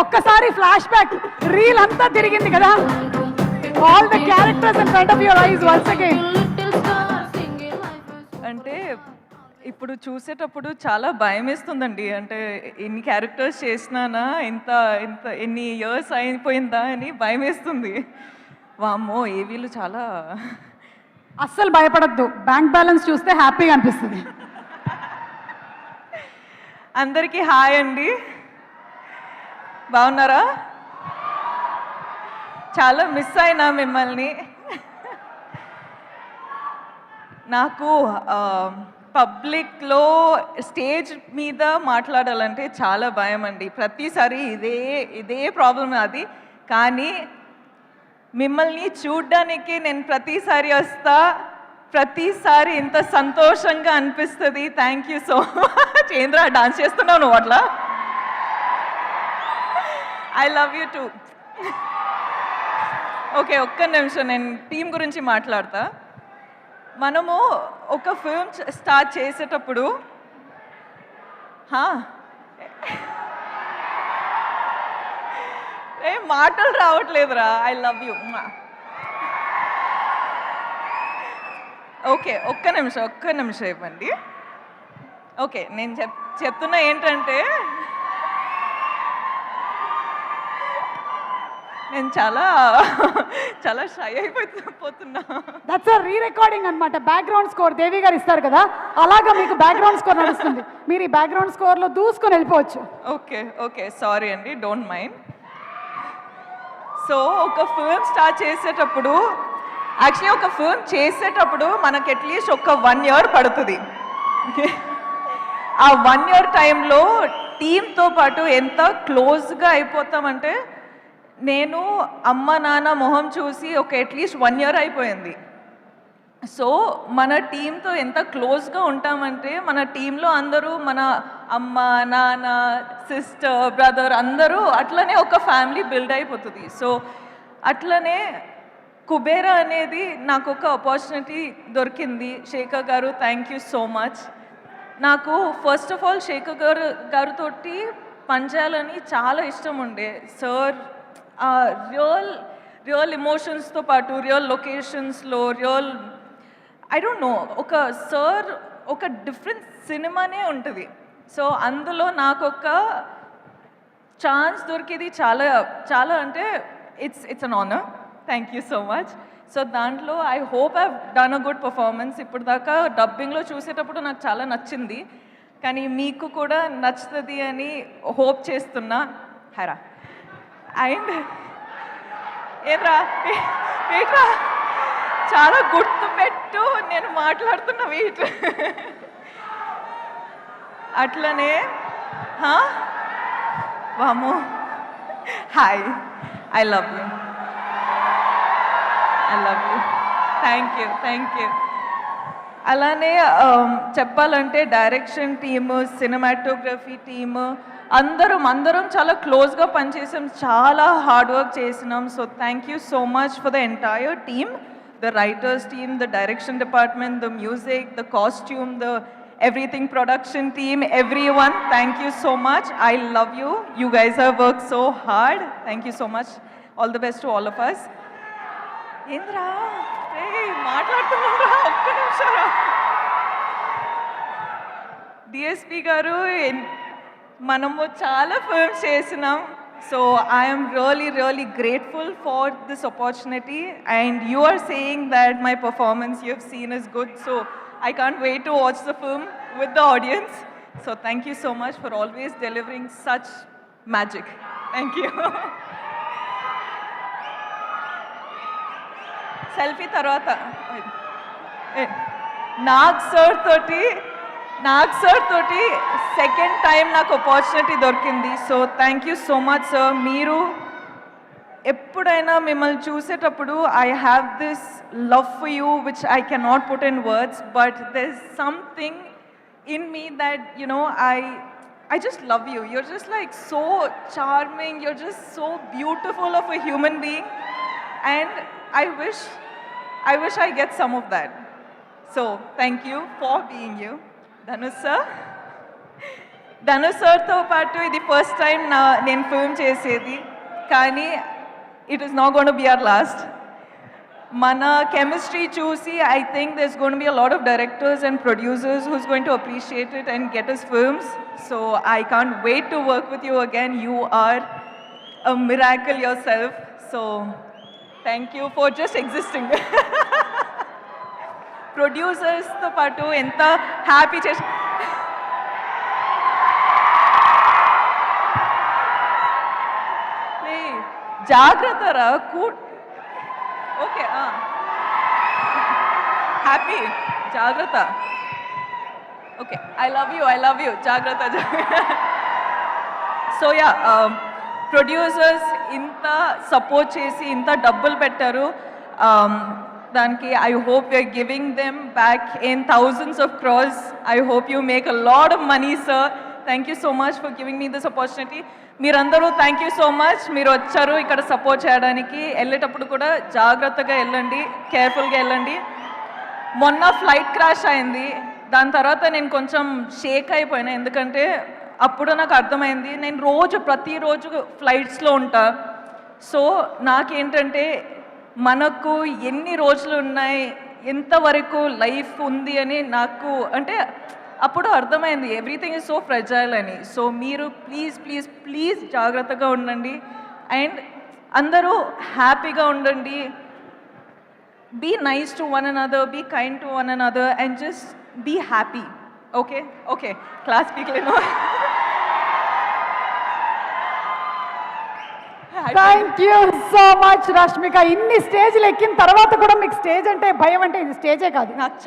ఒక్కసారి flash back reel అంతా తిరిగింది కదా. All the characters in front of your eyes once again. అంటే ఇప్పుడు చూసేటప్పుడు చాలా భయం వేస్తుందండి. అంటే ఎన్ని క్యారెక్టర్స్ చేసినానా, ఇంత ఇంత ఎన్ని ఇయర్స్ అయిపోయిందా అని భయం వేస్తుంది. వామ్మో ఏవీలు చాలా. అస్సలు భయపడద్దు, బ్యాంక్ బ్యాలెన్స్ చూస్తే హ్యాపీగా అనిపిస్తుంది. అందరికీ హాయ్ అండి, బాగున్నారా? చాలా మిస్ అయినా మిమ్మల్ని. నాకు పబ్లిక్లో స్టేజ్ మీద మాట్లాడాలంటే చాలా భయం అండి. ప్రతిసారి ఇదే ప్రాబ్లం అది. కానీ మిమ్మల్ని చూడ్డానికి నేను ప్రతిసారి వస్తా, ప్రతిసారి ఇంత సంతోషంగా అనిపిస్తుంది. Thank you so much. ఏంద్రా డాన్స్ చేస్తున్నావు నువ్వు అట్లా? I love you two. Okay, ఒక్క నిమిషం నేను టీం గురించి మాట్లాడతా. మనము ఒక ఫిల్మ్ స్టార్ట్ చేసేటప్పుడు ఏం మాటలు రావట్లేదురా. I love you. ఓకే, ఒక్క నిమిషం ఇవ్వండి. ఓకే, నేను చెప్తున్నా ఏంటంటే నేను చాలా షై అయిపోతున్నా. దట్స్ అ రీ రికార్డింగ్ అనమాట. బ్యాక్గ్రౌండ్ స్కోర్ దేవి గారు ఇస్తారు కదా, అలాగా మీకు బ్యాక్గ్రౌండ్ స్కోర్ నడుస్తుంది. మీరు ఈ బ్యాక్గ్రౌండ్ స్కోర్లో దూసుకొని వెళ్ళిపోవచ్చు. ఓకే సారీ అండి, డోంట్ మైండ్. సో ఒక ఫిల్మ్ స్టార్ట్ చేసేటప్పుడు, యాక్చువల్లీ ఒక ఫిల్మ్ చేసేటప్పుడు మనకి అట్లీస్ట్ ఒక 1 year పడుతుంది. ఆ 1 year టైంలో టీంతో పాటు ఎంత క్లోజ్గా అయిపోతామంటే, నేను అమ్మ నాన్న మొహం చూసి ఒక అట్లీస్ట్ 1 year అయిపోయింది. సో మన టీంతో ఎంత క్లోజ్గా ఉంటామంటే, మన టీంలో అందరూ మన అమ్మ నాన్న సిస్టర్ బ్రదర్ అందరూ అట్లనే ఒక ఫ్యామిలీ బిల్డ్ అయిపోతుంది. సో అట్లనే కుబేరా అనేది నాకు ఒక ఆపర్చునిటీ దొరికింది. శేఖర్ గారు, థ్యాంక్ యూ సో మచ్. నాకు ఫస్ట్ ఆఫ్ ఆల్ శేఖర్ గారితో పనిచేయాలని చాలా ఇష్టం ఉండే. సార్ రియల్ ఎమోషన్స్తో పాటు రియల్ లొకేషన్స్లో ఐ డోంట్ నో, ఒక సార్ ఒక డిఫరెంట్ సినిమానే ఉంటుంది. సో అందులో నాకు ఒక ఛాన్స్ దొరికేది చాలా అంటే it's an honour. Thank you so much. So దాంట్లో I hope I done a good performance. ఇప్పుడు దాకా డబ్బింగ్లో చూసేటప్పుడు నాకు చాలా నచ్చింది, కానీ మీకు కూడా నచ్చుతుంది అని హోప్ చేస్తున్నా. హరా అండ్ ఏట్రా చాలా గుర్తు పెట్టు, నేను మాట్లాడుతున్నా వెయిట్. అట్లనే వాము hi, I love you. Thank you. అలానే చెప్పాలంటే డైరెక్షన్ టీము, సినిమాటోగ్రఫీ టీము అందరం చాలా క్లోజ్గా పనిచేసాం, చాలా హార్డ్ వర్క్ చేసినాం. So thank you so much for the entire team, the writers team, the direction department, the music, the costume, the everything production team, everyone, thank you so much. I love you. You guys have worked so hard. Thank you so much. All the best to all of us. Indra, hey, మాట్లాడుతున్నారా? ఒక్క నిమిషం. DSP గారు, మనము చాలా films చేసినాం. So I am really grateful for this opportunity, and you are saying that my performance you have seen is good. So I can't wait to watch the film with the audience. So thank you so much for always delivering such magic. Thank you. Selfie tarvata Nag sir toti second time నాకు opportunity దొరికింది. So thank you so much sir. మీరు ఎప్పుడైనా మిమ్మల్ని చూసేటప్పుడు I have this love for you which I cannot put in words, but there's something in me that, you know, I just love you. You're just like so charming, you're just so beautiful of a human being, and I wish I get some of that. So thank you for being you. Dhanush sir, Dhanush సార్తో పాటు ఇది first time నేను film చేసేది, కానీ it is not gonna be our last. మన chemistry చూసి I think there's gonna be a lot of directors and producers who's going to appreciate it and get us films. So I can't wait to work with you again. You are a miracle yourself. So thank you for just existing. ప్రొడ్యూసర్స్తో పాటు ఎంత happy చేసి జాగ్రత్త రా okay happy జాగ్రత్త okay I love you జాగ్రత్త. So ya producers ఇంత support చేసి ఇంత డబ్బులు పెట్టారు, దానికి I hope you're giving them back in thousands of crores. I hope you make a lot of money sir. Thank you so much for giving me this opportunity. మీరందరూ thank you so much. మీరు వచ్చారు ఇక్కడ support చేయడానికి. వెళ్ళేటప్పుడు కూడా జాగ్రత్తగా వెళ్ళండి, కేర్ఫుల్గా వెళ్ళండి. మొన్న ఫ్లైట్ క్రాష్ అయింది, దాని తర్వాత నేను కొంచెం షేక్ అయిపోయినా, ఎందుకంటే అప్పుడు నాకు అర్థమైంది నేను ప్రతిరోజు ఫ్లైట్స్లో ఉంటా. సో నాకేంటంటే మనకు ఎన్ని రోజులు ఉన్నాయి, ఎంతవరకు లైఫ్ ఉంది అని నాకు అంటే అప్పుడు అర్థమైంది ఎవ్రీథింగ్ ఈజ్ సో ఫ్రెజైల్ అని. సో మీరు ప్లీజ్ ప్లీజ్ ప్లీజ్ జాగ్రత్తగా ఉండండి అండ్ అందరూ హ్యాపీగా ఉండండి. Be nice to one another, be kind to one another and just be happy. Okay okay class పీక్లేను. Thank you so much Rashmika. ఇన్ని స్టేజ్లు ఎక్కిన తర్వాత కూడా మీకు స్టేజ్ అంటే భయం అంటే ఇది స్టేజే కాదు. నాకు